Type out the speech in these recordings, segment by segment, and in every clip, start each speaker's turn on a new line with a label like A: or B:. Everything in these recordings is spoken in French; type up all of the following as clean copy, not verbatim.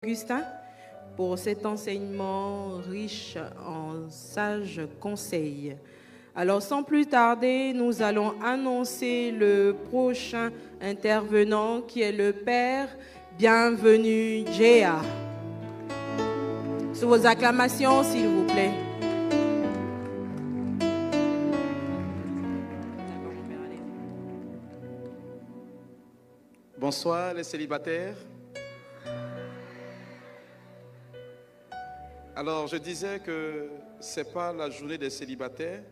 A: Augustin pour cet enseignement riche en sages conseils. Alors sans plus tarder, nous allons annoncer le prochain intervenant qui est le Père Bienvenu Jéa. Sous vos acclamations, s'il vous plaît.
B: Bonsoir les célibataires. Alors je disais que ce n'est pas la journée des célibataires,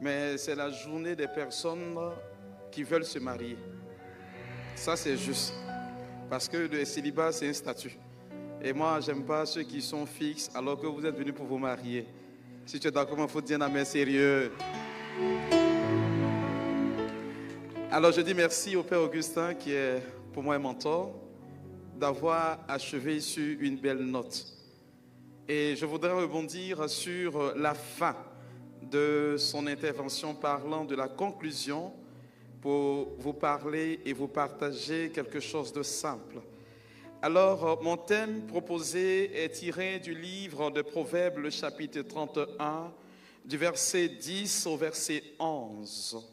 B: mais c'est la journée des personnes qui veulent se marier. Ça c'est juste, parce que le célibat c'est un statut. Et moi j'aime pas ceux qui sont fixes alors que vous êtes venus pour vous marier. Si tu es d'accord, il faut dire un amen sérieux. Alors je dis merci au Père Augustin qui est pour moi un mentor d'avoir achevé sur une belle note. Et je voudrais rebondir sur la fin de son intervention parlant de la conclusion pour vous parler et vous partager quelque chose de simple. Alors mon thème proposé est tiré du livre de Proverbes, le chapitre 31, du verset 10 au verset 11.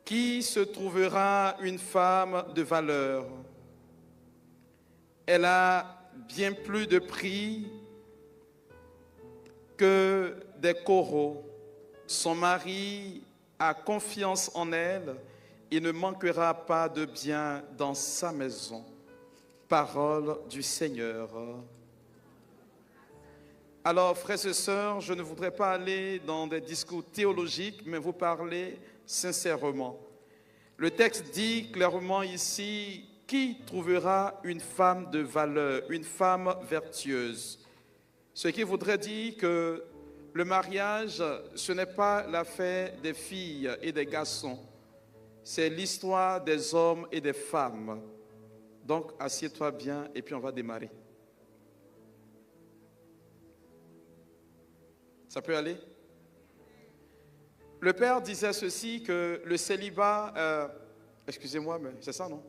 B: Qui se trouvera une femme de valeur? Elle a bien plus de prix que des coraux. Son mari a confiance en elle. Il ne manquera pas de bien dans sa maison. Parole du Seigneur. Alors, frères et sœurs, je ne voudrais pas aller dans des discours théologiques, mais vous parler sincèrement. Le texte dit clairement ici: qui trouvera une femme de valeur, une femme vertueuse? Ce qui voudrait dire que le mariage, ce n'est pas l'affaire des filles et des garçons. C'est l'histoire des hommes et des femmes. Donc, assieds-toi bien et puis on va démarrer. Ça peut aller? Le Père disait ceci, que le célibat, excusez-moi, mais c'est ça, non?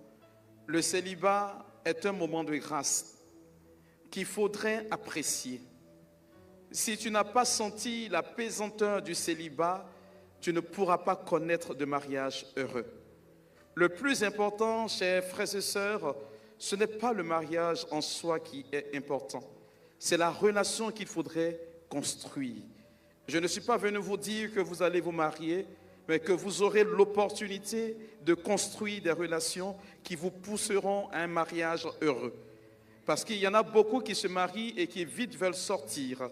B: Le célibat est un moment de grâce qu'il faudrait apprécier. Si tu n'as pas senti la pesanteur du célibat, tu ne pourras pas connaître de mariage heureux. Le plus important, chers frères et sœurs, ce n'est pas le mariage en soi qui est important. C'est la relation qu'il faudrait construire. Je ne suis pas venu vous dire que vous allez vous marier, mais que vous aurez l'opportunité de construire des relations qui vous pousseront à un mariage heureux. Parce qu'il y en a beaucoup qui se marient et qui vite veulent sortir.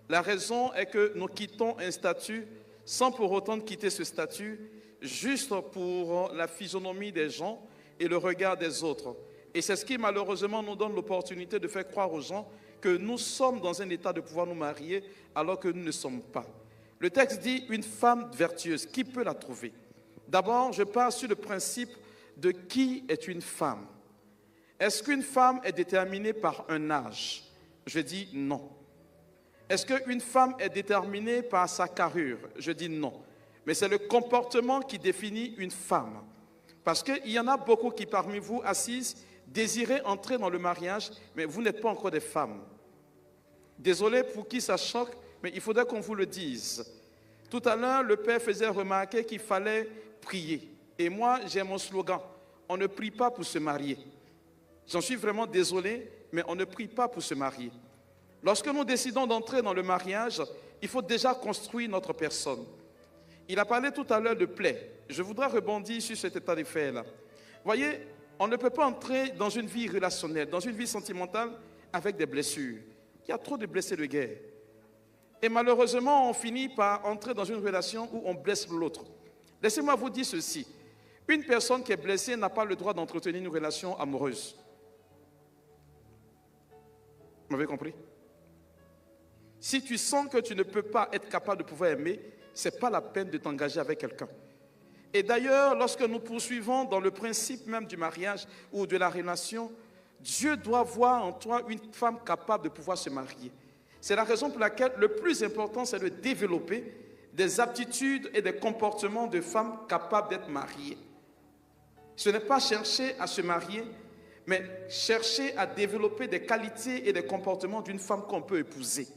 B: La raison est que nous quittons un statut sans pour autant quitter ce statut, juste pour la physionomie des gens et le regard des autres. Et c'est ce qui malheureusement nous donne l'opportunité de faire croire aux gens que nous sommes dans un état de pouvoir nous marier alors que nous ne sommes pas. Le texte dit une femme vertueuse, qui peut la trouver? D'abord, je pars sur le principe de qui est une femme. Est-ce qu'une femme est déterminée par un âge? Je dis non. Est-ce qu'une femme est déterminée par sa carrure? Je dis non. Mais c'est le comportement qui définit une femme. Parce qu'il y en a beaucoup qui parmi vous assises désirez entrer dans le mariage, mais vous n'êtes pas encore des femmes. Désolé pour qui ça choque, mais il faudrait qu'on vous le dise. Tout à l'heure, le Père faisait remarquer qu'il fallait prier. Et moi, j'ai mon slogan: on ne prie pas pour se marier. J'en suis vraiment désolé, mais on ne prie pas pour se marier. Lorsque nous décidons d'entrer dans le mariage, il faut déjà construire notre personne. Il a parlé tout à l'heure de plaie. Je voudrais rebondir sur cet état de fait-là. Voyez, on ne peut pas entrer dans une vie relationnelle, dans une vie sentimentale avec des blessures. Il y a trop de blessés de guerre. Et malheureusement, on finit par entrer dans une relation où on blesse l'autre. Laissez-moi vous dire ceci. Une personne qui est blessée n'a pas le droit d'entretenir une relation amoureuse. Vous m'avez compris? Si tu sens que tu ne peux pas être capable de pouvoir aimer, ce n'est pas la peine de t'engager avec quelqu'un. Et d'ailleurs, lorsque nous poursuivons dans le principe même du mariage ou de la relation, Dieu doit voir en toi une femme capable de pouvoir se marier. C'est la raison pour laquelle le plus important, c'est de développer des aptitudes et des comportements de femmes capables d'être mariées. Ce n'est pas chercher à se marier, mais chercher à développer des qualités et des comportements d'une femme qu'on peut épouser.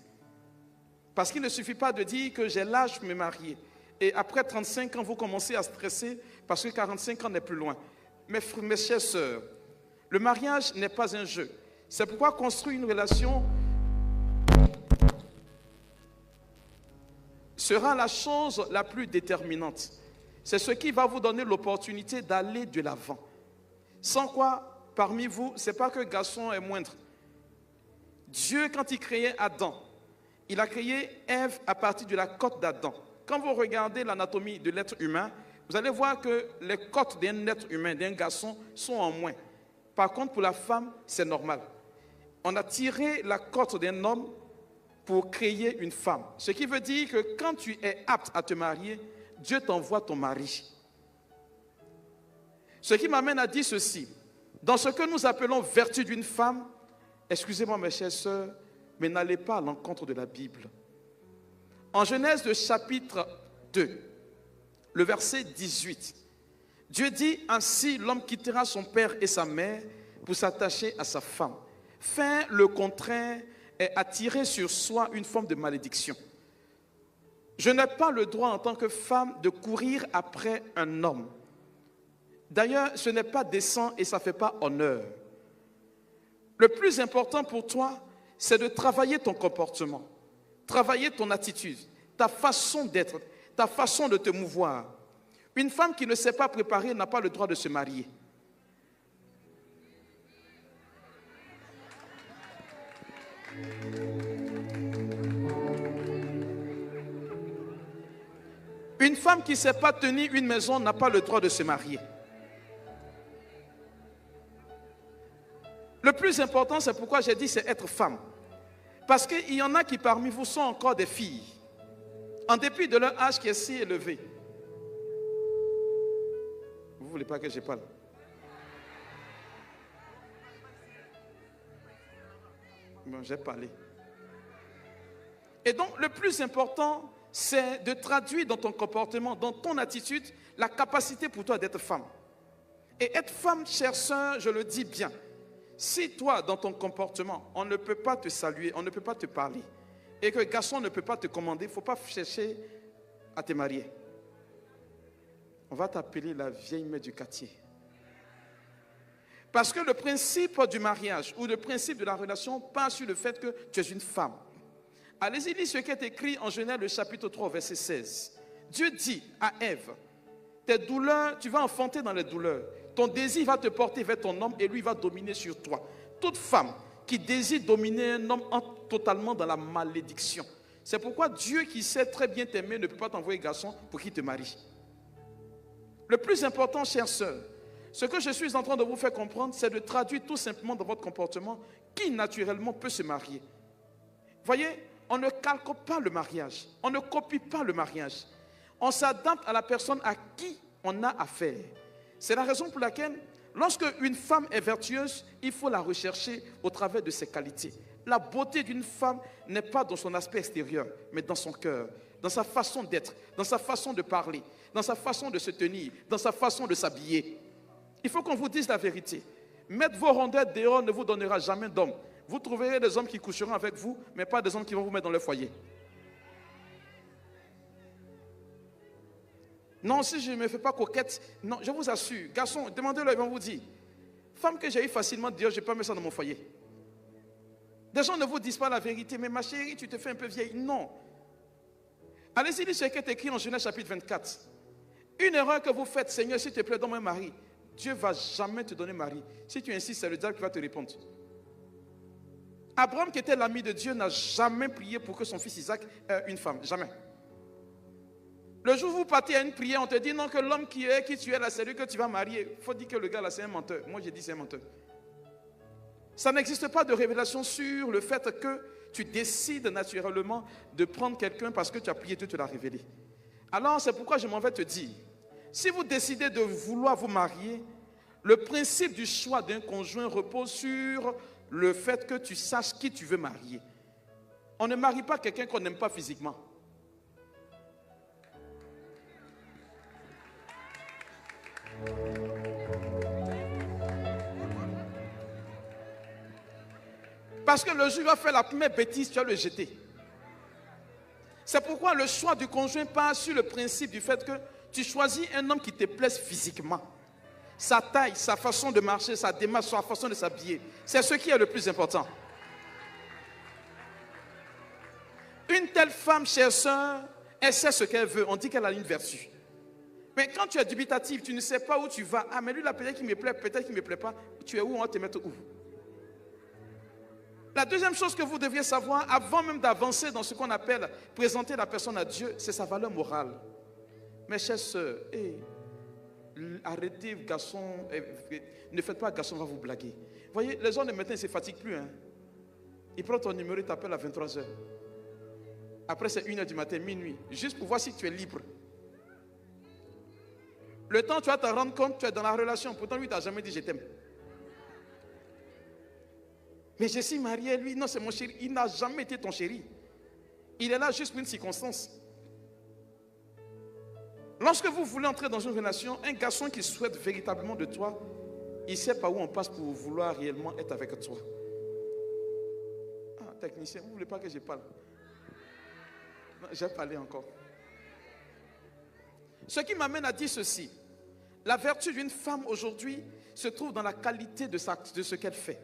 B: Parce qu'il ne suffit pas de dire que j'ai l'âge de me marier. Et après 35 ans, vous commencez à stresser parce que 45 ans n'est plus loin. Mes chères sœurs, le mariage n'est pas un jeu. C'est pourquoi construire une relation sera la chose la plus déterminante. C'est ce qui va vous donner l'opportunité d'aller de l'avant. Sans quoi, parmi vous, ce n'est pas que garçon est moindre. Dieu, quand il créait Adam, il a créé Ève à partir de la côte d'Adam. Quand vous regardez l'anatomie de l'être humain, vous allez voir que les côtes d'un être humain, d'un garçon, sont en moins. Par contre, pour la femme, c'est normal. On a tiré la côte d'un homme pour créer une femme. Ce qui veut dire que quand tu es apte à te marier, Dieu t'envoie ton mari. Ce qui m'amène à dire ceci. Dans ce que nous appelons vertu d'une femme, excusez-moi mes chères sœurs, mais n'allez pas à l'encontre de la Bible. En Genèse de chapitre 2, le verset 18, Dieu dit, ainsi l'homme quittera son père et sa mère pour s'attacher à sa femme. Faire le contraire est attirer sur soi une forme de malédiction. Je n'ai pas le droit en tant que femme de courir après un homme. D'ailleurs, ce n'est pas décent et ça ne fait pas honneur. Le plus important pour toi, c'est de travailler ton comportement, travailler ton attitude, ta façon d'être, ta façon de te mouvoir. Une femme qui ne s'est pas préparée n'a pas le droit de se marier. Une femme qui ne sait pas tenir une maison n'a pas le droit de se marier. Le plus important, c'est pourquoi j'ai dit, c'est être femme. Parce qu'il y en a qui parmi vous sont encore des filles, en dépit de leur âge qui est si élevé. Vous ne voulez pas que je parle? Bon, j'ai parlé. Et donc, le plus important, c'est de traduire dans ton comportement, dans ton attitude, la capacité pour toi d'être femme. Et être femme, chère sœur, je le dis bien, si toi, dans ton comportement, on ne peut pas te saluer, on ne peut pas te parler, et que le garçon ne peut pas te commander, il ne faut pas chercher à te marier. On va t'appeler la vieille mère du quartier. Parce que le principe du mariage ou le principe de la relation part sur le fait que tu es une femme. Allez-y, lire ce qui est écrit en Genèse, le chapitre 3, verset 16. Dieu dit à Ève, tes douleurs, tu vas enfanter dans les douleurs. Ton désir va te porter vers ton homme et lui va dominer sur toi. Toute femme qui désire dominer un homme entre totalement dans la malédiction. C'est pourquoi Dieu qui sait très bien t'aimer ne peut pas t'envoyer garçon pour qu'il te marie. Le plus important, chère sœur, ce que je suis en train de vous faire comprendre, c'est de traduire tout simplement dans votre comportement qui naturellement peut se marier. Voyez, on ne calque pas le mariage, on ne copie pas le mariage. On s'adapte à la personne à qui on a affaire. C'est la raison pour laquelle, lorsque une femme est vertueuse, il faut la rechercher au travers de ses qualités. La beauté d'une femme n'est pas dans son aspect extérieur, mais dans son cœur, dans sa façon d'être, dans sa façon de parler, dans sa façon de se tenir, dans sa façon de s'habiller. Il faut qu'on vous dise la vérité. Mettre vos rondeurs dehors ne vous donnera jamais d'hommes. Vous trouverez des hommes qui coucheront avec vous, mais pas des hommes qui vont vous mettre dans le foyer. Non, si je ne me fais pas coquette, non, je vous assure, garçon, demandez-leur, ils vont vous dire. Femme que j'ai eu facilement dire, je ne vais pas mettre ça dans mon foyer. Des gens ne vous disent pas la vérité, mais ma chérie, tu te fais un peu vieille. Non. Allez-y, lire ce qui est écrit en Genèse chapitre 24. Une erreur que vous faites, Seigneur, s'il te plaît, donne-moi un mari. Dieu ne va jamais te donner mari. Si tu insistes, c'est le diable qui va te répondre. Abraham, qui était l'ami de Dieu, n'a jamais prié pour que son fils Isaac ait une femme. Jamais. Le jour où vous partez à une prière, on te dit non, que l'homme qui tu es là, c'est lui que tu vas marier. Il faut dire que le gars là, c'est un menteur. Moi, j'ai dit c'est un menteur. Ça n'existe pas de révélation sur le fait que tu décides naturellement de prendre quelqu'un parce que tu as prié, Dieu te l'a révélé. Alors, c'est pourquoi je m'en vais te dire, si vous décidez de vouloir vous marier, le principe du choix d'un conjoint repose sur le fait que tu saches qui tu veux marier. On ne marie pas quelqu'un qu'on n'aime pas physiquement. Parce que le jour où il va faire la première bêtise, tu vas le jeter. C'est pourquoi le choix du conjoint part sur le principe du fait que tu choisis un homme qui te plaise physiquement. Sa taille, sa façon de marcher, sa démarche, sa façon de s'habiller. C'est ce qui est le plus important. Une telle femme, chère sœur, elle sait ce qu'elle veut. On dit qu'elle a une vertu. Mais quand tu es dubitatif, tu ne sais pas où tu vas. Ah, mais lui, là, peut-être qu'il me plaît, peut-être qu'il ne me plaît pas. Tu es où? On va te mettre où? La deuxième chose que vous deviez savoir, avant même d'avancer dans ce qu'on appelle présenter la personne à Dieu, c'est sa valeur morale. Mes chères sœurs, arrêtez, garçon, ne faites pas garçon, va vous blaguer. Vous voyez, les gens de matin ne se fatiguent plus. Hein. Ils prennent ton numéro, ils t'appellent à 23h. Après, c'est 1h du matin, minuit, juste pour voir si tu es libre. Le temps, tu vas te rendre compte, tu es dans la relation. Pourtant, lui, il ne t'a jamais dit je t'aime. Mais je suis marié, lui, non, c'est mon chéri. Il n'a jamais été ton chéri. Il est là juste pour une circonstance. Lorsque vous voulez entrer dans une relation, un garçon qui souhaite véritablement de toi, il sait par où on passe pour vouloir réellement être avec toi. Ah, technicien, vous ne voulez pas que je parle? Non, j'ai parlé encore. Ce qui m'amène à dire ceci. La vertu d'une femme aujourd'hui se trouve dans la qualité de ce qu'elle fait.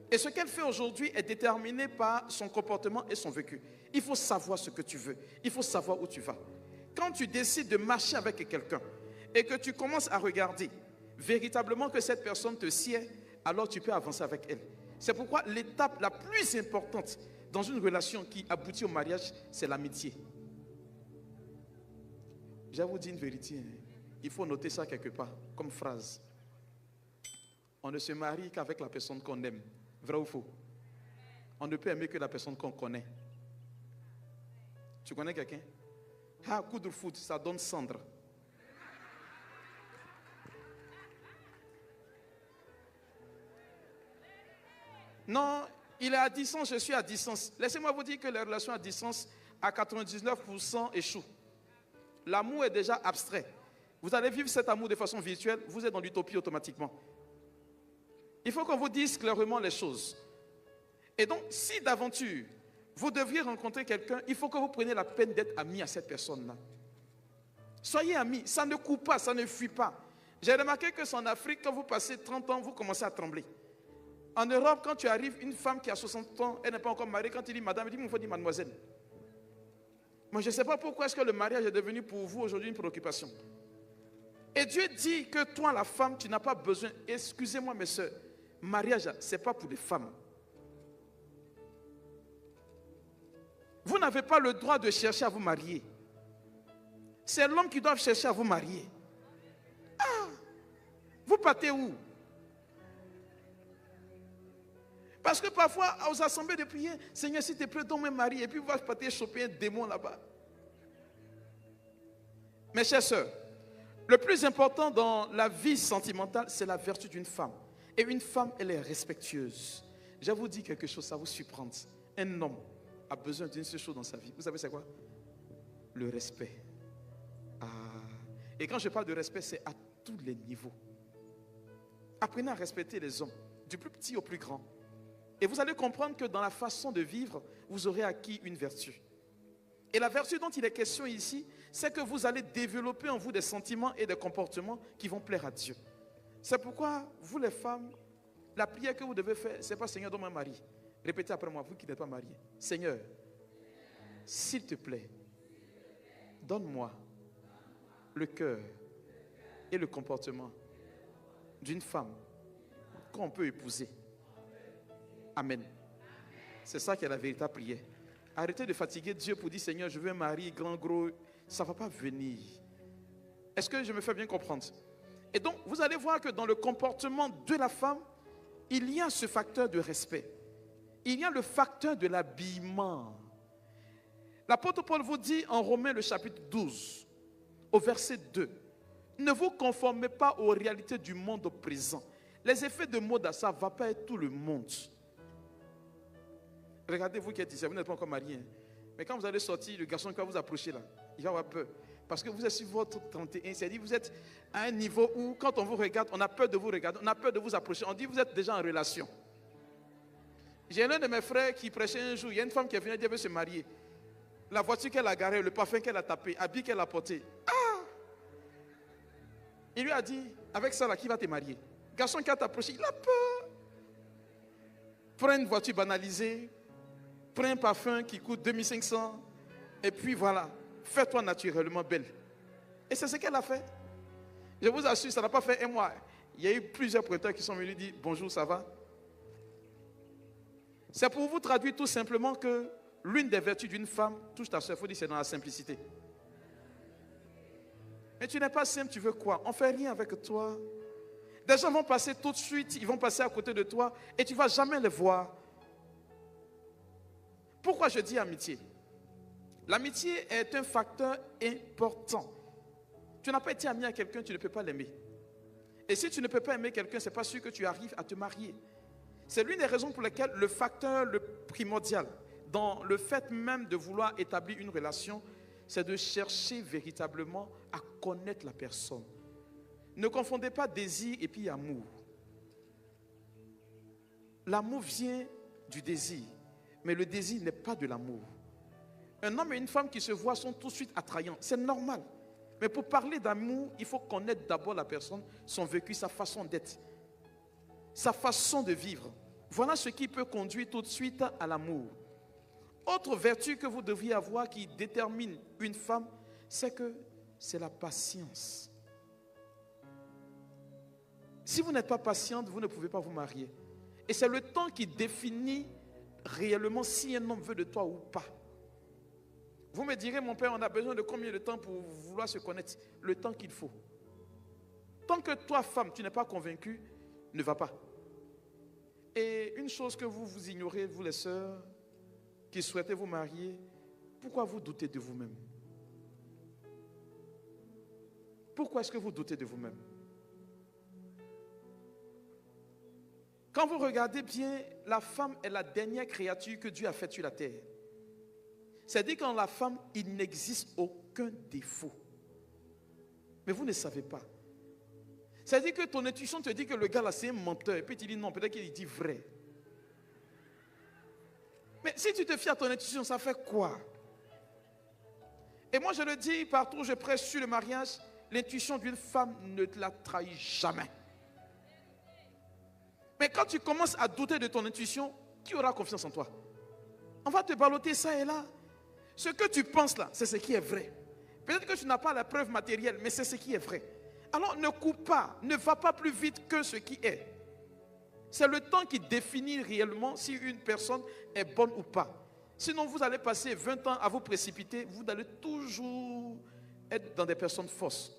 B: Et ce qu'elle fait aujourd'hui est déterminé par son comportement et son vécu. Il faut savoir ce que tu veux. Il faut savoir où tu vas. Quand tu décides de marcher avec quelqu'un et que tu commences à regarder véritablement que cette personne te sied, alors tu peux avancer avec elle. C'est pourquoi l'étape la plus importante dans une relation qui aboutit au mariage, c'est l'amitié. Je vais vous dire une vérité. Il faut noter ça quelque part comme phrase. On ne se marie qu'avec la personne qu'on aime. Vrai ou faux? On ne peut aimer que la personne qu'on connaît. Tu connais quelqu'un? Ah, coup de foot, ça donne cendre. Non, il est à distance, je suis à distance. Laissez-moi vous dire que les relations à distance, à 99% échouent. L'amour est déjà abstrait. Vous allez vivre cet amour de façon virtuelle, vous êtes dans l'utopie automatiquement. Il faut qu'on vous dise clairement les choses. Et donc, si d'aventure, vous deviez rencontrer quelqu'un, il faut que vous preniez la peine d'être ami à cette personne-là. Soyez amis, ça ne coupe pas, ça ne fuit pas. J'ai remarqué que c'est en Afrique, quand vous passez 30 ans, vous commencez à trembler. En Europe, quand tu arrives, une femme qui a 60 ans, elle n'est pas encore mariée, quand tu dis madame, elle dit, il faut dire mademoiselle. Moi, je ne sais pas pourquoi est-ce que le mariage est devenu pour vous aujourd'hui une préoccupation. Et Dieu dit que toi, la femme, tu n'as pas besoin, excusez-moi mes soeurs, mariage, ce n'est pas pour les femmes. Vous n'avez pas le droit de chercher à vous marier. C'est l'homme qui doit chercher à vous marier. Ah, vous partez où? Parce que parfois, aux assemblées de prière, Seigneur, s'il te plaît, donne-moi un mari, et puis vous allez partir choper un démon là-bas. Mes chers sœurs, le plus important dans la vie sentimentale, c'est la vertu d'une femme. Et une femme, elle est respectueuse. Je vous dis quelque chose, ça vous surprend. Un homme a besoin d'une seule chose dans sa vie. Vous savez c'est quoi? Le respect. Ah. Et quand je parle de respect, c'est à tous les niveaux. Apprenez à respecter les hommes, du plus petit au plus grand. Et vous allez comprendre que dans la façon de vivre, vous aurez acquis une vertu. Et la vertu dont il est question ici, c'est que vous allez développer en vous des sentiments et des comportements qui vont plaire à Dieu. C'est pourquoi, vous les femmes, la prière que vous devez faire, ce n'est pas Seigneur, donne-moi un mari. Répétez après moi, vous qui n'êtes pas mariés. Seigneur, s'il te plaît, donne-moi le cœur et le comportement d'une femme qu'on peut épouser. Amen. C'est ça qui est la véritable prière. Arrêtez de fatiguer Dieu pour dire Seigneur, je veux un mari grand, gros. Ça ne va pas venir. Est-ce que je me fais bien comprendre? Et donc, vous allez voir que dans le comportement de la femme, il y a ce facteur de respect. Il y a le facteur de l'habillement. L'apôtre Paul vous dit en Romains le chapitre 12, au verset 2, ne vous conformez pas aux réalités du monde présent. Les effets de mode, ça ne va pas être tout le monde. Regardez vous qui êtes ici, vous n'êtes pas encore marié. Mais quand vous allez sortir, le garçon qui va vous approcher là, il va avoir peur. Parce que vous êtes sur votre 31, c'est-à-dire vous êtes à un niveau où quand on vous regarde, on a peur de vous regarder, on a peur de vous approcher. On dit vous êtes déjà en relation. J'ai l'un de mes frères qui prêchait un jour. Il y a une femme qui est venue dire qu'elle veut se marier. La voiture qu'elle a garée, le parfum qu'elle a tapé, l'habit qu'elle a porté. Ah! Il lui a dit, avec ça là, qui va te marier? Garçon qui a t'approché, il a peur. Prends une voiture banalisée, prends un parfum qui coûte 2500, et puis voilà, fais-toi naturellement belle. Et c'est ce qu'elle a fait. Je vous assure, ça n'a pas fait un mois. Il y a eu plusieurs prêteurs qui sont venus dire bonjour, ça va? C'est pour vous traduire tout simplement que l'une des vertus d'une femme, touche ta soeur, il faut dire c'est dans la simplicité. Mais tu n'es pas simple, tu veux quoi? On ne fait rien avec toi. Des gens vont passer tout de suite, ils vont passer à côté de toi et tu ne vas jamais les voir. Pourquoi je dis amitié? L'amitié est un facteur important. Tu n'as pas été ami à quelqu'un, tu ne peux pas l'aimer. Et si tu ne peux pas aimer quelqu'un, ce n'est pas sûr que tu arrives à te marier. C'est l'une des raisons pour lesquelles le facteur le primordial dans le fait même de vouloir établir une relation, c'est de chercher véritablement à connaître la personne. Ne confondez pas désir et puis amour. L'amour vient du désir, mais le désir n'est pas de l'amour. Un homme et une femme qui se voient sont tout de suite attrayants, c'est normal. Mais pour parler d'amour, il faut connaître d'abord la personne, son vécu, sa façon d'être, sa façon de vivre. Voilà ce qui peut conduire tout de suite à l'amour. Autre vertu que vous devriez avoir qui détermine une femme, c'est que c'est la patience. Si vous n'êtes pas patiente, vous ne pouvez pas vous marier. Et c'est le temps qui définit réellement si un homme veut de toi ou pas. Vous me direz, mon père, on a besoin de combien de temps pour vouloir se connaître? Le temps qu'il faut. Tant que toi, femme, tu n'es pas convaincue, ne va pas. Et une chose que vous ignorez, vous les sœurs, qui souhaitez vous marier, pourquoi vous doutez de vous-même? Pourquoi est-ce que vous doutez de vous-même? Quand vous regardez bien, la femme est la dernière créature que Dieu a faite sur la terre. C'est-à-dire qu'en la femme, il n'existe aucun défaut. Mais vous ne savez pas. C'est-à-dire que ton intuition te dit que le gars là c'est un menteur. Et puis tu dis non, peut-être qu'il dit vrai. Mais si tu te fies à ton intuition, ça fait quoi? Et moi je le dis partout où je prêche sur le mariage, l'intuition d'une femme ne te la trahit jamais. Mais quand tu commences à douter de ton intuition, qui aura confiance en toi? On va te balloter ça et là. Ce que tu penses là, c'est ce qui est vrai. Peut-être que tu n'as pas la preuve matérielle, mais c'est ce qui est vrai. Alors ne coupe pas, ne va pas plus vite que ce qui est. C'est le temps qui définit réellement si une personne est bonne ou pas. Sinon, vous allez passer 20 ans à vous précipiter, vous allez toujours être dans des personnes fausses.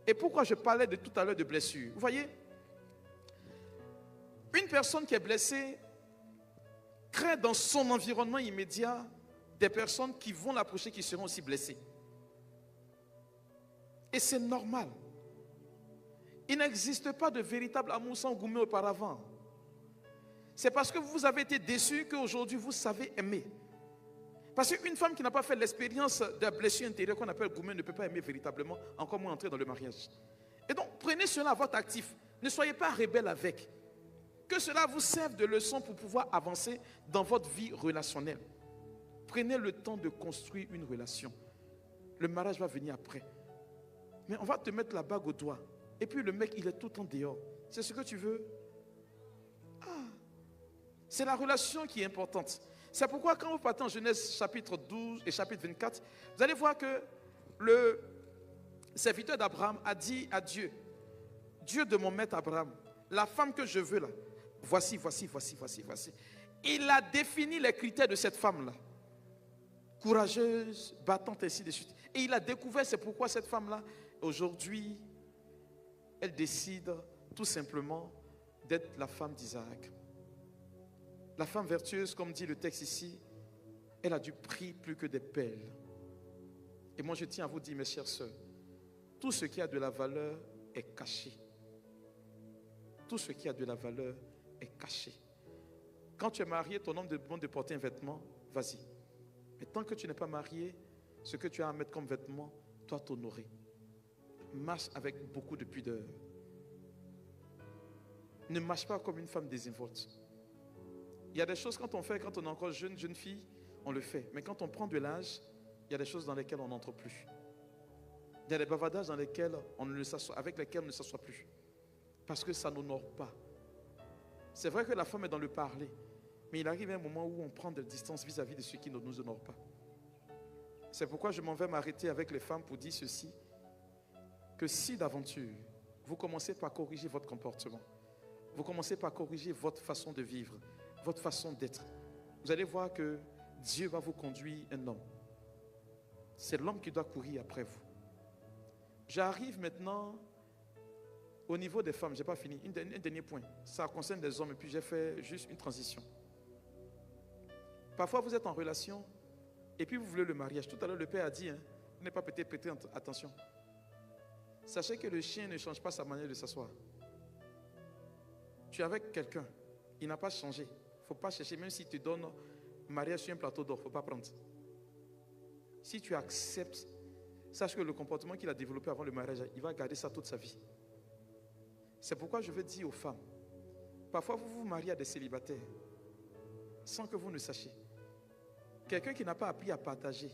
B: Et pourquoi je parlais de tout à l'heure de blessures? Vous voyez, une personne qui est blessée crée dans son environnement immédiat des personnes qui vont l'approcher qui seront aussi blessées. Et c'est normal. Il n'existe pas de véritable amour sans gourmet auparavant. C'est parce que vous avez été déçus qu'aujourd'hui vous savez aimer. Parce qu'une femme qui n'a pas fait l'expérience de la blessure intérieure qu'on appelle gourmet ne peut pas aimer véritablement, encore moins entrer dans le mariage. Et donc prenez cela à votre actif. Ne soyez pas rebelle avec. Que cela vous serve de leçon pour pouvoir avancer dans votre vie relationnelle. Prenez le temps de construire une relation. Le mariage va venir après. Mais on va te mettre la bague au doigt. Et puis le mec, il est tout le temps dehors. C'est ce que tu veux? C'est la relation qui est importante. C'est pourquoi quand vous partez en Genèse chapitre 12 et chapitre 24, vous allez voir que le serviteur d'Abraham a dit à Dieu, Dieu de mon maître Abraham, la femme que je veux là, voici. Il a défini les critères de cette femme-là. Courageuse, battante, ainsi de suite. Et il a découvert, c'est pourquoi cette femme-là, aujourd'hui, elle décide tout simplement d'être la femme d'Isaac. La femme vertueuse, comme dit le texte ici, elle a du prix plus que des perles. Et moi je tiens à vous dire, mes chères sœurs, tout ce qui a de la valeur est caché. Tout ce qui a de la valeur est caché. Quand tu es marié, ton homme demande de porter un vêtement, vas-y. Mais tant que tu n'es pas marié, ce que tu as à mettre comme vêtement, dois t'honorer. Marche avec beaucoup de pudeur. Ne marche pas comme une femme désinvolte. Il y a des choses quand on fait, quand on est encore jeune fille, on le fait. Mais quand on prend de l'âge, il y a des choses dans lesquelles on n'entre plus. Il y a des bavardages avec lesquels on ne s'assoit plus. Parce que ça n'honore pas. C'est vrai que la femme est dans le parler. Mais il arrive un moment où on prend de distance vis-à-vis de ceux qui ne nous honorent pas. C'est pourquoi je m'en vais m'arrêter avec les femmes pour dire ceci. Que si d'aventure, vous commencez par corriger votre comportement, vous commencez par corriger votre façon de vivre, votre façon d'être, vous allez voir que Dieu va vous conduire un homme. C'est l'homme qui doit courir après vous. J'arrive maintenant au niveau des femmes. Je n'ai pas fini. Un dernier point. Ça concerne les hommes et puis j'ai fait juste une transition. Parfois vous êtes en relation et puis vous voulez le mariage. Tout à l'heure le père a dit, n'est pas prêter attention. Sachez que le chien ne change pas sa manière de s'asseoir. Tu es avec quelqu'un, il n'a pas changé. Il ne faut pas chercher, même s'il te donne mariage sur un plateau d'or, il ne faut pas prendre. Si tu acceptes, sache que le comportement qu'il a développé avant le mariage, il va garder ça toute sa vie. C'est pourquoi je veux dire aux femmes, parfois vous vous mariez à des célibataires sans que vous ne sachiez. Quelqu'un qui n'a pas appris à partager,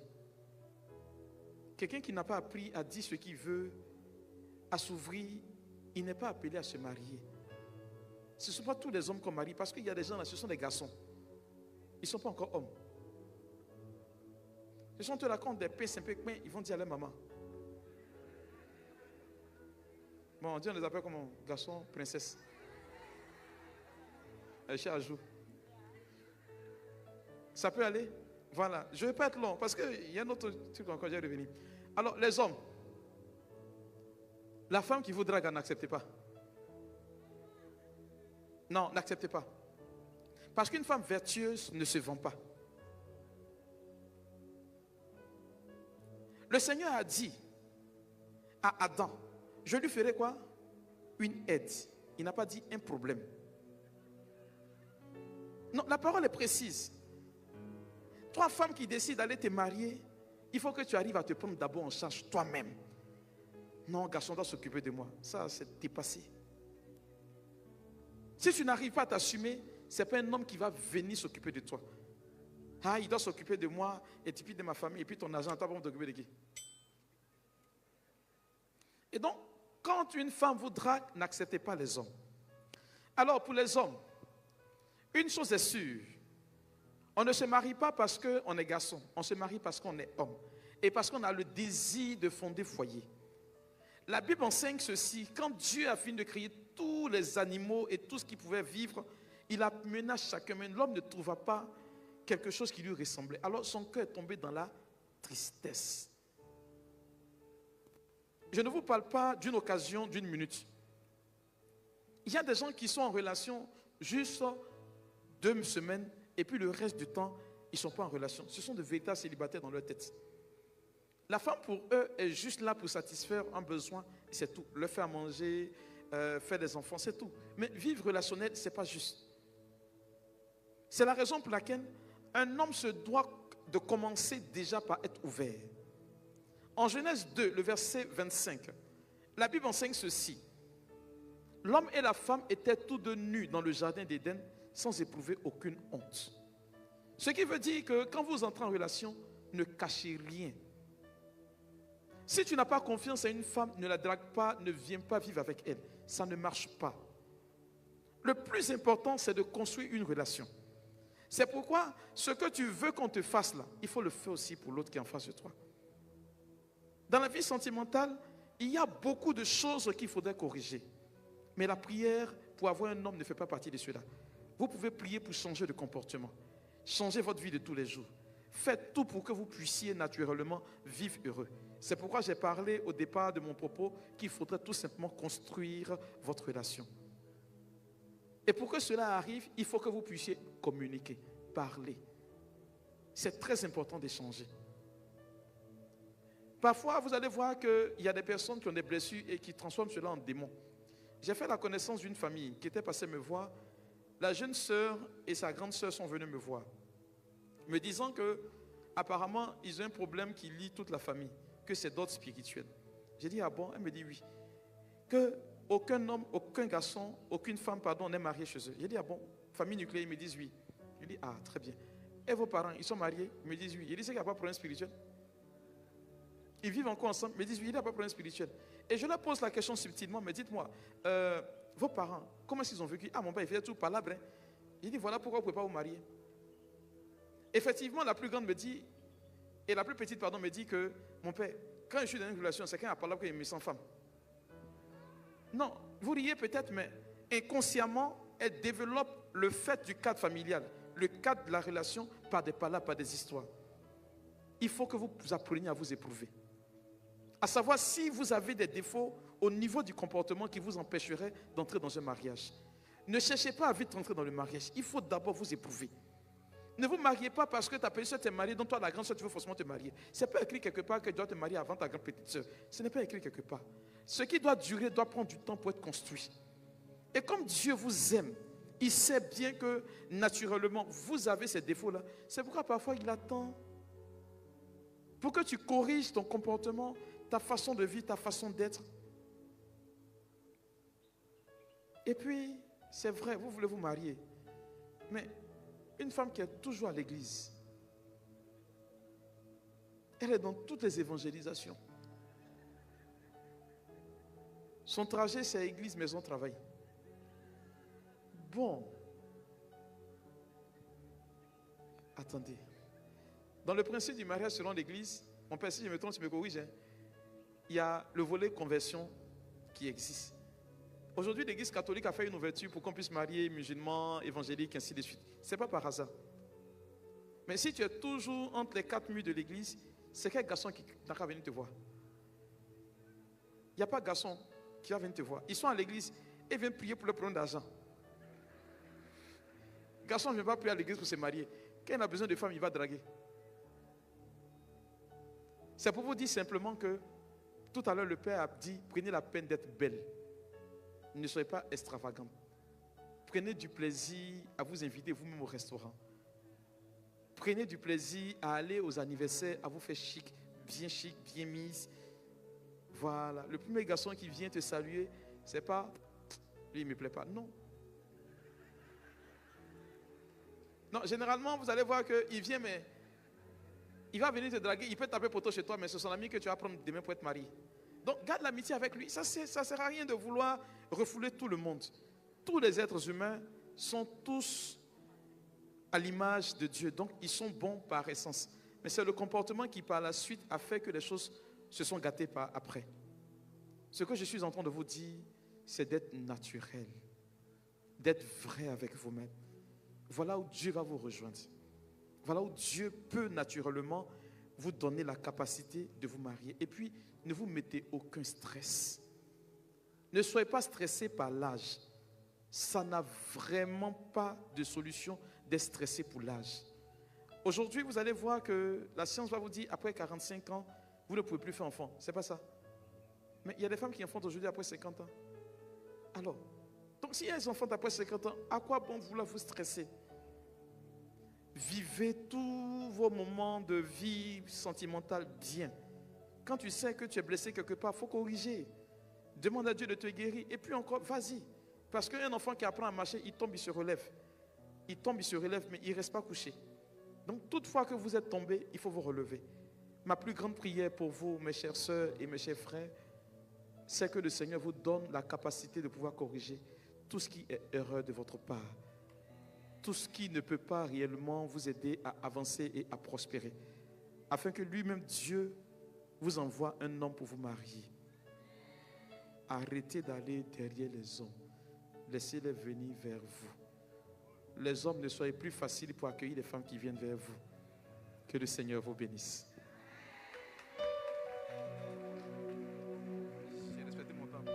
B: quelqu'un qui n'a pas appris à dire ce qu'il veut, à s'ouvrir, il n'est pas appelé à se marier. Ce ne sont pas tous les hommes qu'on marie, parce qu'il y a des gens là, ce sont des garçons. Ils ne sont pas encore hommes. Ce sont eux là, quand des pains, ils vont dire à leur maman. Bon, on dit, on les appelle comme garçon, princesse. Cher ajout. Ça peut aller? Voilà. Je ne vais pas être long, parce qu'il y a un autre truc encore, je vais revenir. Alors, les hommes, la femme qui vous drague, n'acceptez pas. Non, n'acceptez pas. Parce qu'une femme vertueuse ne se vend pas. Le Seigneur a dit à Adam, je lui ferai quoi? Une aide. Il n'a pas dit un problème. Non, la parole est précise. Toi, femme qui décide d'aller te marier, il faut que tu arrives à te prendre d'abord en charge toi-même. Non, garçon doit s'occuper de moi. Ça, c'est dépassé. Si tu n'arrives pas à t'assumer, ce n'est pas un homme qui va venir s'occuper de toi. Ah, il doit s'occuper de moi, et puis de ma famille, et puis ton argent, tu vas t'occuper de qui? Et donc, quand une femme vous drague, n'acceptez pas les hommes. Alors, pour les hommes, une chose est sûre, on ne se marie pas parce qu'on est garçon, on se marie parce qu'on est homme, et parce qu'on a le désir de fonder foyer. La Bible enseigne ceci, quand Dieu a fini de créer tous les animaux et tout ce qui pouvait vivre, il a mené à chacun, mais l'homme ne trouva pas quelque chose qui lui ressemblait. Alors son cœur est tombé dans la tristesse. Je ne vous parle pas d'une occasion d'une minute. Il y a des gens qui sont en relation juste 2 semaines et puis le reste du temps, ils ne sont pas en relation. Ce sont de véritables célibataires dans leur tête. La femme pour eux est juste là pour satisfaire un besoin, c'est tout. Leur faire manger, faire des enfants, c'est tout. Mais vivre relationnel, ce n'est pas juste. C'est la raison pour laquelle un homme se doit de commencer déjà par être ouvert. En Genèse 2, le verset 25, la Bible enseigne ceci. L'homme et la femme étaient tous deux nus dans le jardin d'Éden sans éprouver aucune honte. Ce qui veut dire que quand vous entrez en relation, ne cachez rien. Si tu n'as pas confiance à une femme, ne la drague pas, ne viens pas vivre avec elle. Ça ne marche pas. Le plus important, c'est de construire une relation. C'est pourquoi ce que tu veux qu'on te fasse là, il faut le faire aussi pour l'autre qui est en face de toi. Dans la vie sentimentale, il y a beaucoup de choses qu'il faudrait corriger. Mais la prière pour avoir un homme ne fait pas partie de cela. Vous pouvez prier pour changer de comportement. Changer votre vie de tous les jours. Faites tout pour que vous puissiez naturellement vivre heureux. C'est pourquoi j'ai parlé au départ de mon propos qu'il faudrait tout simplement construire votre relation. Et pour que cela arrive, il faut que vous puissiez communiquer, parler. C'est très important d'échanger. Parfois, vous allez voir qu'il y a des personnes qui ont des blessures et qui transforment cela en démons. J'ai fait la connaissance d'une famille qui était passée me voir. La jeune sœur et sa grande sœur sont venues me voir, me disant que apparemment ils ont un problème qui lie toute la famille, que c'est d'ordre spirituel. J'ai dit, ah bon? Elle me dit oui. Que aucun homme, aucun garçon, aucune femme, pardon, n'est marié chez eux. J'ai dit, ah bon? Famille nucléaire, ils me disent oui. Il dit, ah, très bien. Et vos parents, ils sont mariés? Ils me disent oui. Il dit, c'est qu'il n'y a pas de problème spirituel. Ils vivent encore ensemble, mais ils disent oui, il n'y a pas de problème spirituel. Et je leur pose la question subtilement, mais dites-moi, vos parents, comment est-ce qu'ils ont vécu? Ah, mon père, il faisait tout palabre. Hein. Il dit, voilà pourquoi vous ne pouvez pas vous marier. Effectivement, la plus grande me dit, et la plus petite, pardon, me dit que, mon père, quand je suis dans une relation, c'est quand il y a palabre qu'il me sent femme. Non, vous riez peut-être, mais inconsciemment, elle développe le fait du cadre familial, le cadre de la relation par des palabres, par des histoires. Il faut que vous appreniez à vous éprouver. À savoir si vous avez des défauts au niveau du comportement qui vous empêcherait d'entrer dans un mariage. Ne cherchez pas à vite rentrer dans le mariage. Il faut d'abord vous éprouver. Ne vous mariez pas parce que ta petite soeur t'est mariée, donc toi, la grande soeur, tu veux forcément te marier. Ce n'est pas écrit quelque part que tu dois te marier avant ta grande petite soeur. Ce n'est pas écrit quelque part. Ce qui doit durer doit prendre du temps pour être construit. Et comme Dieu vous aime, il sait bien que naturellement, vous avez ces défauts-là. C'est pourquoi parfois il attend pour que tu corriges ton comportement, ta façon de vivre, ta façon d'être. Et puis, c'est vrai, vous voulez vous marier. Mais une femme qui est toujours à l'église, elle est dans toutes les évangélisations. Son trajet, c'est église, maison, travail. Bon. Attendez. Dans le principe du mariage selon l'église, mon père, si je me trompe, tu me corriges, hein, il y a le volet conversion qui existe. Aujourd'hui, l'église catholique a fait une ouverture pour qu'on puisse marier musulmans, évangéliques, ainsi de suite. Ce n'est pas par hasard. Mais si tu es toujours entre les quatre murs de l'église, c'est quel garçon qui n'a qu'à venir te voir? Il n'y a pas de garçon qui va venir te voir. Ils sont à l'église et viennent prier pour le problème d'argent. Le garçon ne vient pas prier à l'église pour se marier. Quand il a besoin de femme, il va draguer. C'est pour vous dire simplement que tout à l'heure, le Père a dit, prenez la peine d'être belle. Ne soyez pas extravagante. Prenez du plaisir à vous inviter vous-même au restaurant. Prenez du plaisir à aller aux anniversaires, à vous faire chic, bien mise. Voilà. Le premier garçon qui vient te saluer, c'est pas, lui il ne me plaît pas. Non. Non, généralement, vous allez voir qu'il vient, mais il va venir te draguer, il peut taper poteau chez toi, mais c'est son ami que tu vas prendre demain pour être marié. Donc, garde l'amitié avec lui. Ça ne sert à rien de vouloir refouler tout le monde. Tous les êtres humains sont tous à l'image de Dieu. Donc, ils sont bons par essence. Mais c'est le comportement qui, par la suite, a fait que les choses se sont gâtées par après. Ce que je suis en train de vous dire, c'est d'être naturel. D'être vrai avec vous-même. Voilà où Dieu va vous rejoindre. Voilà où Dieu peut naturellement vous donner la capacité de vous marier. Et puis, ne vous mettez aucun stress. Ne soyez pas stressé par l'âge. Ça n'a vraiment pas de solution d'être stressé pour l'âge. Aujourd'hui, vous allez voir que la science va vous dire, après 45 ans, vous ne pouvez plus faire enfant. C'est pas ça. Mais il y a des femmes qui enfantent aujourd'hui après 50 ans. Alors, donc si elles enfantent après 50 ans, à quoi bon vouloir vous stresser? Vivez tous vos moments de vie sentimentale bien. Quand tu sais que tu es blessé quelque part, il faut corriger. Demande à Dieu de te guérir. Et puis encore, vas-y. Parce qu'un enfant qui apprend à marcher, il tombe, il se relève. Il tombe, il se relève, mais il ne reste pas couché. Donc, toutefois que vous êtes tombé, il faut vous relever. Ma plus grande prière pour vous, mes chères sœurs et mes chers frères, c'est que le Seigneur vous donne la capacité de pouvoir corriger tout ce qui est erreur de votre part. Tout ce qui ne peut pas réellement vous aider à avancer et à prospérer. Afin que lui-même, Dieu, vous envoie un homme pour vous marier. Arrêtez d'aller derrière les hommes. Laissez-les venir vers vous. Les hommes, ne soyez plus faciles pour accueillir les femmes qui viennent vers vous. Que le Seigneur vous bénisse. J'ai respecté mon temps.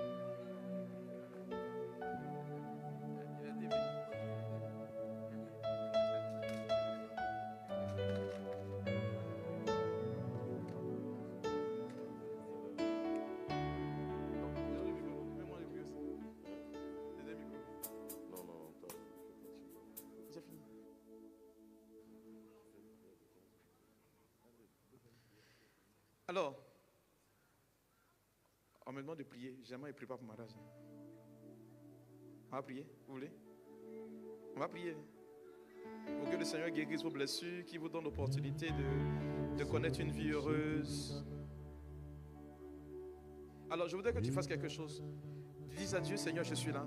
B: Alors, on me demande de prier. J'aimerais préparer pour le mariage. On va prier, vous voulez? On va prier. Pour que le Seigneur guérisse vos blessures, qu'il vous donne l'opportunité de connaître une vie heureuse. Alors, je voudrais que tu fasses quelque chose. Dis à Dieu, Seigneur, je suis là.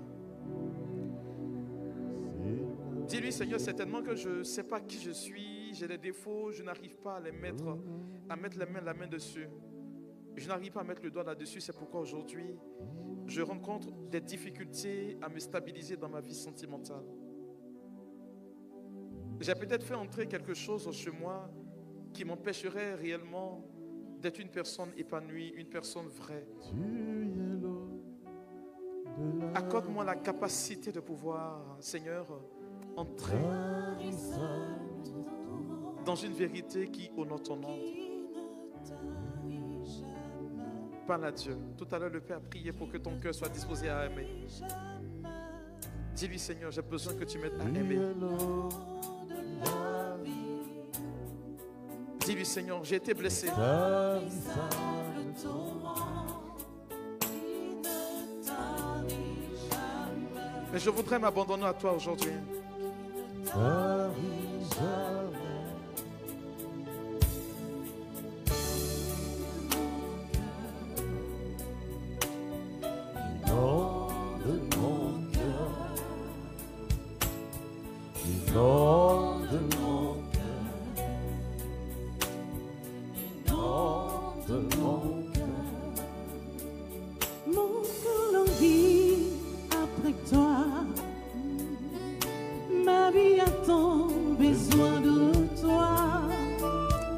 B: Dis-lui, Seigneur, certainement que je ne sais pas qui je suis, j'ai des défauts, je n'arrive pas à mettre la main dessus. Je n'arrive pas à mettre le doigt là-dessus, c'est pourquoi aujourd'hui, je rencontre des difficultés à me stabiliser dans ma vie sentimentale. J'ai peut-être fait entrer quelque chose chez moi qui m'empêcherait réellement d'être une personne épanouie, une personne vraie. Accorde-moi la capacité de pouvoir, Seigneur, entrer dans une vérité qui honore ton nom. Parle à Dieu. Tout à l'heure, le Père a prié pour que ton cœur soit disposé à aimer. Dis-lui, Seigneur, j'ai besoin que tu m'aides à aimer. Dis-lui, Seigneur, j'ai été blessé. Mais je voudrais m'abandonner à toi aujourd'hui.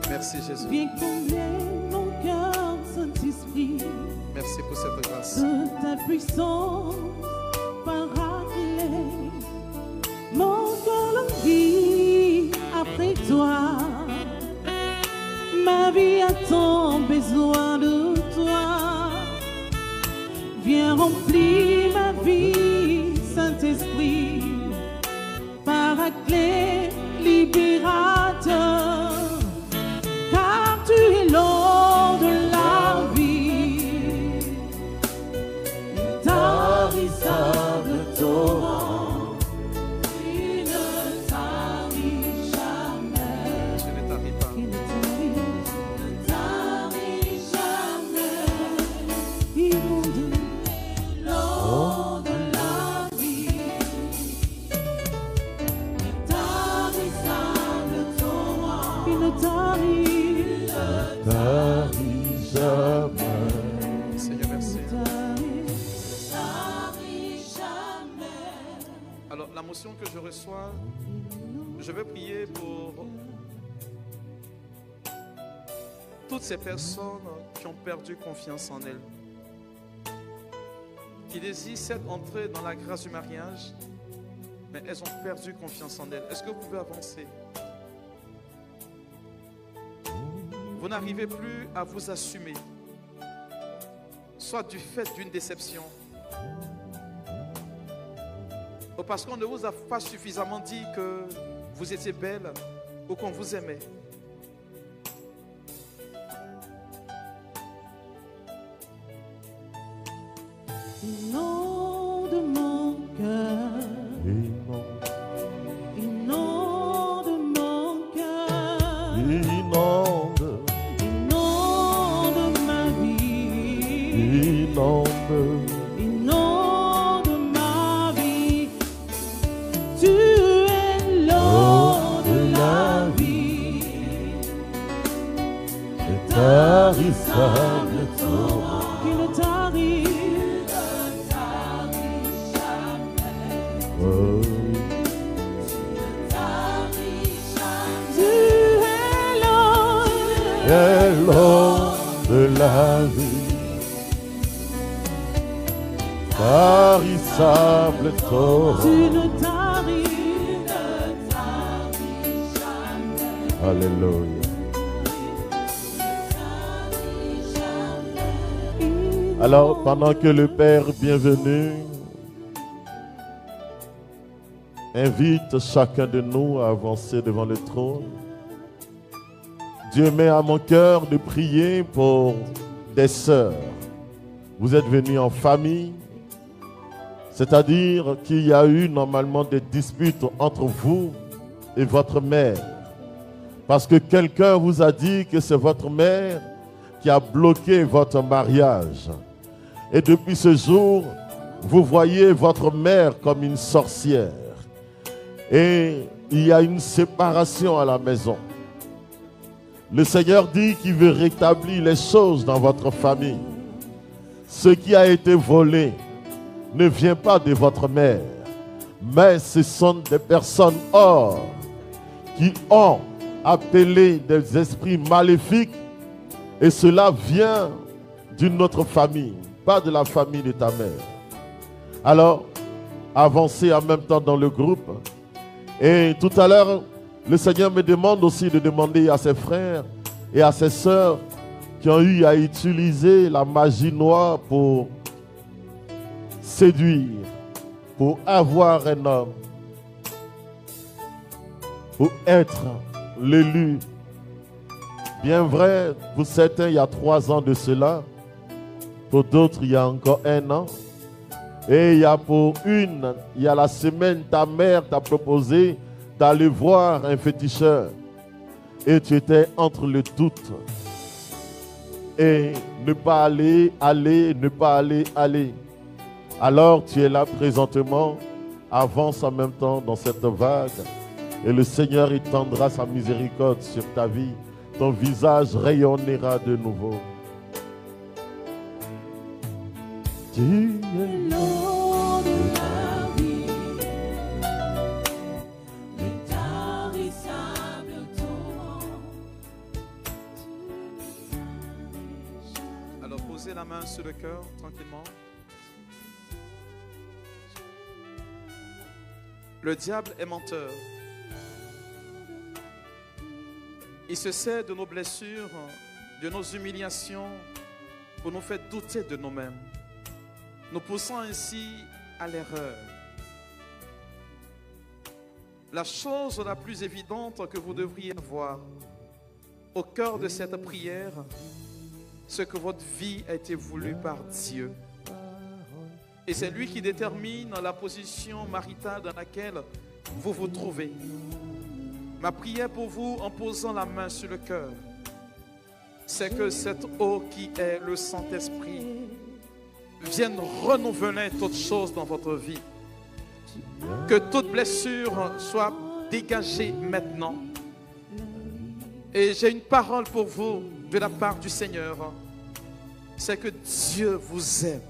B: Merci Jésus.
C: Viens combler mon cœur, Saint-Esprit.
B: Merci pour cette grâce.
C: De ta puissance paraclet. Mon cœur languit après toi. Ma vie a tant besoin de toi. Viens remplir ma vie, Saint-Esprit. Paraclet, libérateur. Car tu es l'eau de la vie, tarissable torrent, qui ne tarit jamais,
B: Tu ne t'arrives pas.
C: qui ne tarit jamais, inonde l'eau de la vie, tarissable torrent, qui ne tarit.
B: Seigneur, merci. Alors, la motion que je reçois, je vais prier pour toutes ces personnes qui ont perdu confiance en elles, qui désirent cette entrée dans la grâce du mariage, mais elles ont perdu confiance en elles. Est-ce que vous pouvez avancer? Vous n'arrivez plus à vous assumer, soit du fait d'une déception, ou parce qu'on ne vous a pas suffisamment dit que vous étiez belle ou qu'on vous aimait.
C: Inonde mon cœur, inonde mon cœur, inonde ma vie, inonde ma vie. Tu es l'eau de la vie,
D: tarissable torrent,
C: qui ne tarit.
D: l'eau de la vie, tarissable torrent.
C: Tu ne taris jamais.
D: Alléluia. Alors, pendant que le Père bienvenu invite chacun de nous à avancer devant le trône, Dieu met à mon cœur de prier pour des sœurs. Vous êtes venus en famille, c'est-à-dire qu'il y a eu normalement des disputes entre vous et votre mère. Parce que quelqu'un vous a dit que c'est votre mère qui a bloqué votre mariage. Et depuis ce jour, vous voyez votre mère comme une sorcière. Et il y a une séparation à la maison. Le Seigneur dit qu'il veut rétablir les choses dans votre famille. Ce qui a été volé ne vient pas de votre mère, mais ce sont des personnes hors qui ont appelé des esprits maléfiques, et cela vient d'une autre famille, pas de la famille de ta mère. Alors, avancez en même temps dans le groupe. Et tout à l'heure, le Seigneur me demande aussi de demander à ses frères et à ses sœurs qui ont eu à utiliser la magie noire pour séduire, pour avoir un homme, pour être l'élu. Bien vrai, pour certains, il y a 3 ans de cela. Pour d'autres, il y a encore 1 an. Et il y a la semaine, ta mère t'a proposé d'aller voir un féticheur. Et tu étais entre le doute. Et ne pas aller, ne pas aller. Alors tu es là présentement, avance en même temps dans cette vague. Et le Seigneur étendra sa miséricorde sur ta vie. Ton visage rayonnera de nouveau. Tu es
C: L'eau de la vie, l'intarissable torrent.
B: Alors posez la main sur le cœur tranquillement. Le diable est menteur. Il se sert de nos blessures, de nos humiliations pour nous faire douter de nous-mêmes, nous poussant ainsi à l'erreur. La chose la plus évidente que vous devriez avoir au cœur de cette prière, c'est que votre vie a été voulue par Dieu. Et c'est lui qui détermine la position maritale dans laquelle vous vous trouvez. Ma prière pour vous, en posant la main sur le cœur, c'est que cette eau qui est le Saint-Esprit vienne renouveler toutes choses dans votre vie. Que toute blessure soit dégagée maintenant. Et j'ai une parole pour vous de la part du Seigneur. C'est que Dieu vous aime.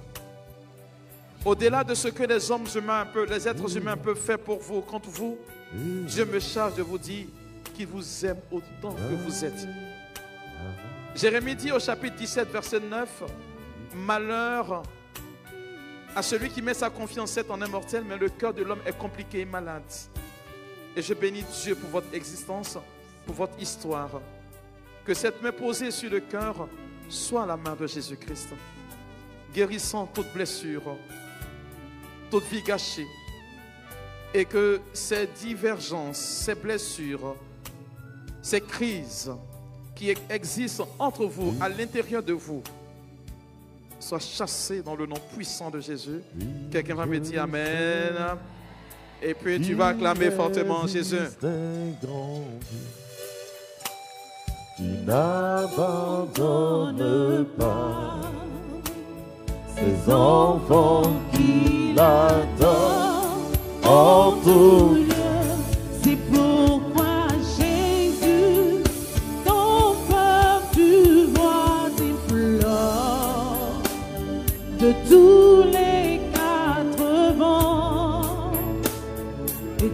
B: Au-delà de ce que les hommes humains les êtres humains peuvent faire pour vous, contre vous, Dieu me charge de vous dire qu'il vous aime autant que vous êtes. Jérémie dit au chapitre 17, verset 9, malheur à celui qui met sa confiance en un mortel, mais le cœur de l'homme est compliqué et malade. Et je bénis Dieu pour votre existence, pour votre histoire. Que cette main posée sur le cœur soit la main de Jésus-Christ, guérissant toute blessure, toute vie gâchée. Et que ces divergences, ces blessures, ces crises qui existent entre vous, à l'intérieur de vous, soient chassées dans le nom puissant de Jésus. Quelqu'un va me dire Amen. Et puis tu vas acclamer fortement Jésus.
D: Tu n'abandonnes pas ces enfants qui l'adorent. En tout lieu,
C: c'est pourquoi Jésus, ton peuple, tu vois des fleurs de tous les 4 vents. Et